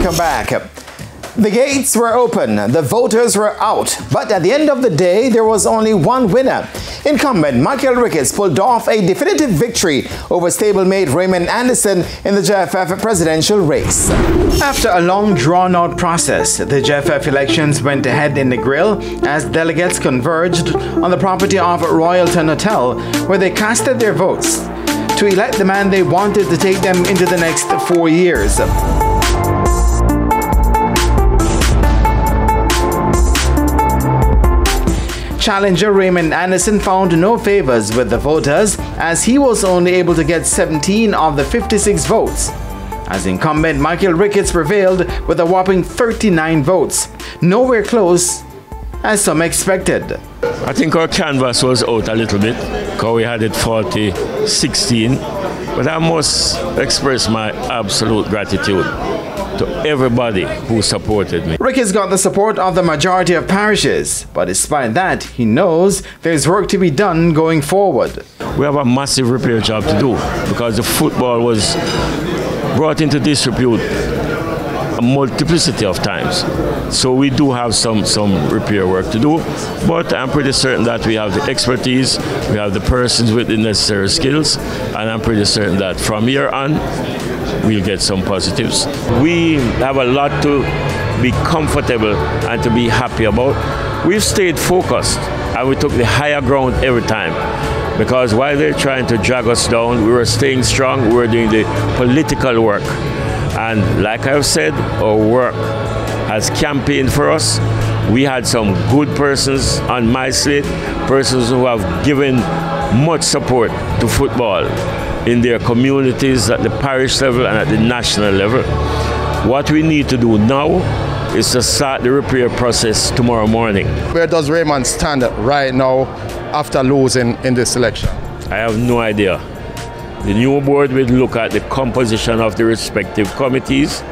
Welcome back. The gates were open, the voters were out, but at the end of the day, there was only one winner. Incumbent Michael Ricketts pulled off a definitive victory over stablemate Raymond Anderson in the JFF presidential race. After a long drawn-out process, the JFF elections went ahead in the grill as delegates converged on the property of Royalton Hotel, where they casted their votes to elect the man they wanted to take them into the next 4 years. Challenger Raymond Anderson found no favors with the voters as he was only able to get 17 of the 56 votes, as incumbent Michael Ricketts prevailed with a whopping 39 votes, nowhere close as some expected. I think our canvas was out a little bit because we had it 40-16, but I must express my absolute gratitude to everybody who supported me. Ricketts got the support of the majority of parishes, but despite that, he knows there's work to be done going forward. We have a massive repair job to do because the football was brought into disrepute a multiplicity of times. So we do have some repair work to do, but I'm pretty certain that we have the expertise, we have the persons with the necessary skills, and I'm pretty certain that from here on, we'll get some positives. We have a lot to be comfortable and to be happy about. We've stayed focused and we took the higher ground every time, because while they're trying to drag us down, we were staying strong, we were doing the political work. And like I've said, our work has campaigned for us. We had some good persons on my slate, persons who have given much support to football in their communities at the parish level and at the national level. What we need to do now is to start the repair process tomorrow morning. Where does Raymond stand right now after losing in this election? I have no idea. The new board will look at the composition of the respective committees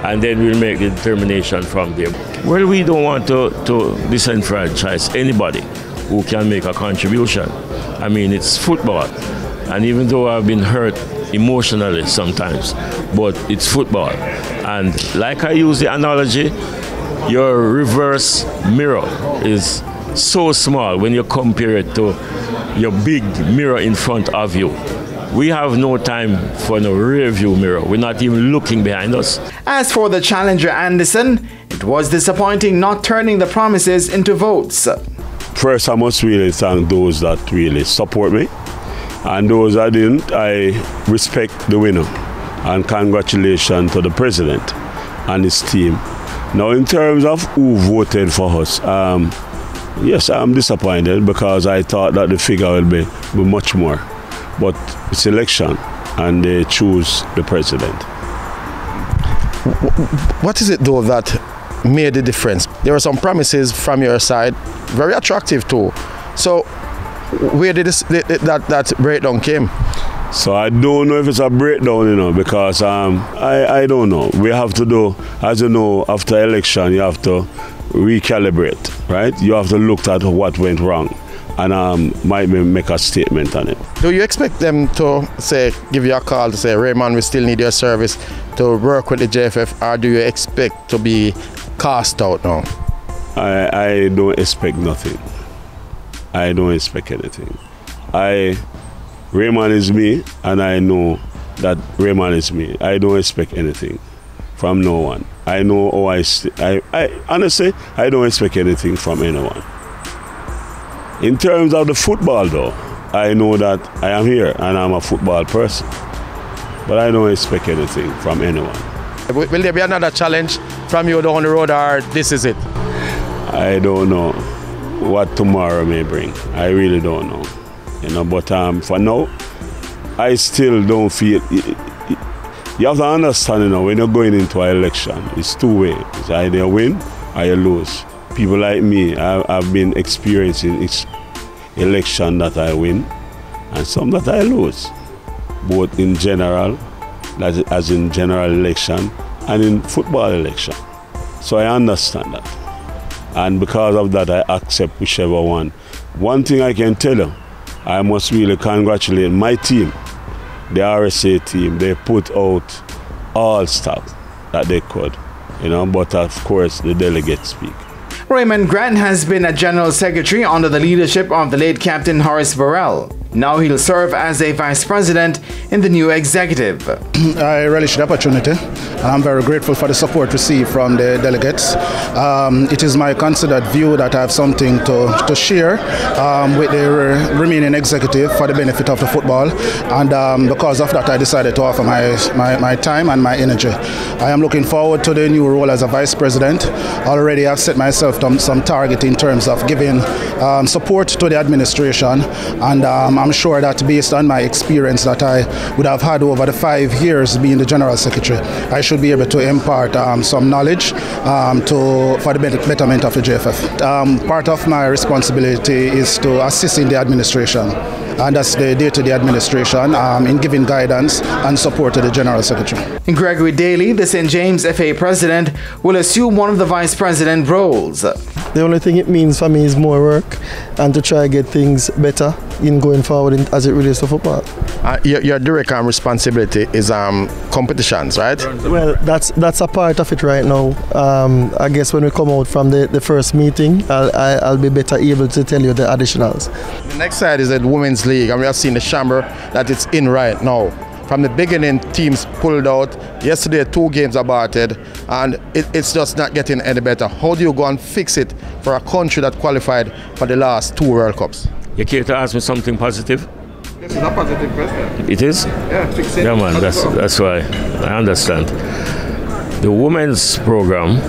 and then we'll make the determination from there. Well, we don't want to disenfranchise anybody who can make a contribution. I mean, it's football. And even though I've been hurt emotionally sometimes, but it's football. And like I use the analogy, your reverse mirror is so small when you compare it to your big mirror in front of you. We have no time for no rear view mirror. We're not even looking behind us. As for the challenger Anderson, it was disappointing not turning the promises into votes. First, I must really thank those that really support me. And those that didn't, I respect the winner. And congratulations to the president and his team. Now, in terms of who voted for us, yes, I'm disappointed because I thought that the figure will be much more. But it's election and they choose the president. What is it though that made the difference? There were some promises from your side, very attractive too. So where did that breakdown came? So I don't know if it's a breakdown, you know, because I don't know. We have to do, as you know, after election, you have to recalibrate, right? You have to look at what went wrong and might make a statement on it. Do you expect them to say, give you a call to say, Raymond, we still need your service to work with the JFF, or do you expect to be cast out now? I don't expect nothing. I don't expect anything. Raymond is me, and I know that Raymond is me. I don't expect anything from no one. I know I honestly, I don't expect anything from anyone. In terms of the football though, I know that I am here and I'm a football person. But I don't expect anything from anyone. Will there be another challenge from you down the road, or this is it? I don't know what tomorrow may bring. I really don't know. You know, but for now, I still don't feel. You have to understand, you know, when you're going into an election, it's two ways. It's either you win or you lose. People like me, I've been experiencing election that I win and some that I lose, both in general, as in general election, and in football election. So I understand that. And because of that, I accept whichever one. One thing I can tell you, I must really congratulate my team, the RSA team. They put out all staff. that they could, you know, but of course the delegates speak. Raymond Grant has been a general secretary under the leadership of the late Captain Horace Burrell. Now he'll serve as a vice president in the new executive. I relish the opportunity and I'm very grateful for the support received from the delegates. It is my considered view that I have something to share with the remaining executive for the benefit of the football, and because of that I decided to offer my time and my energy. I am looking forward to the new role as a vice president. Already I've set myself some target in terms of giving support to the administration, and I'm sure that based on my experience that I would have had over the 5 years being the General Secretary, I should be able to impart some knowledge for the betterment of the JFF. Part of my responsibility is to assist in the administration, and that's the day-to-day administration in giving guidance and support to the General Secretary. Gregory Daly, the St. James FA President, will assume one of the Vice President roles. The only thing it means for me is more work and to try to get things better in going forward as it relates to football. Your direct responsibility is competitions, right? Well, that's a part of it right now. I guess when we come out from the first meeting, I'll be better able to tell you the additionals. The next side is the Women's League, and we have seen the chamber that it's in right now. From the beginning, teams pulled out. Yesterday, 2 games aborted, and it's just not getting any better. How do you go and fix it for a country that qualified for the last 2 World Cups? You care to ask me something positive? This is a positive question. It is? Yeah, fix it. Yeah, man, that's why I understand. The women's program,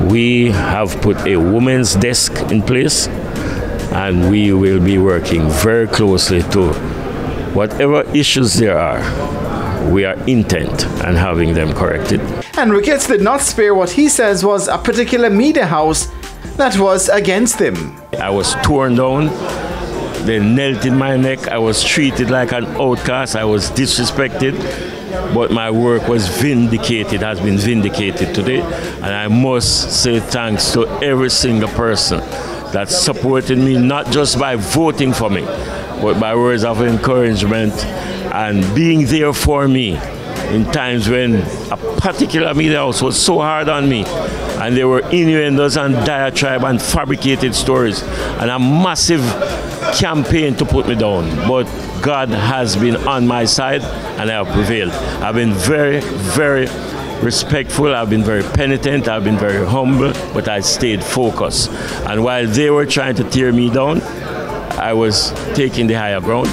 we have put a women's desk in place, and we will be working very closely to whatever issues there are. We are intent on having them corrected. And Ricketts did not spare what he says was a particular media house that was against him. I was torn down. They knelt in my neck. I was treated like an outcast. I was disrespected. But my work was vindicated, has been vindicated today. And I must say thanks to every single person that supported me, not just by voting for me, but by words of encouragement and being there for me in times when a particular media house was so hard on me, and there were innuendos and diatribe and fabricated stories and a massive campaign to put me down. But God has been on my side and I have prevailed. I've been very, very respectful, I've been very penitent, I've been very humble, but I stayed focused. And while they were trying to tear me down, I was taking the higher ground.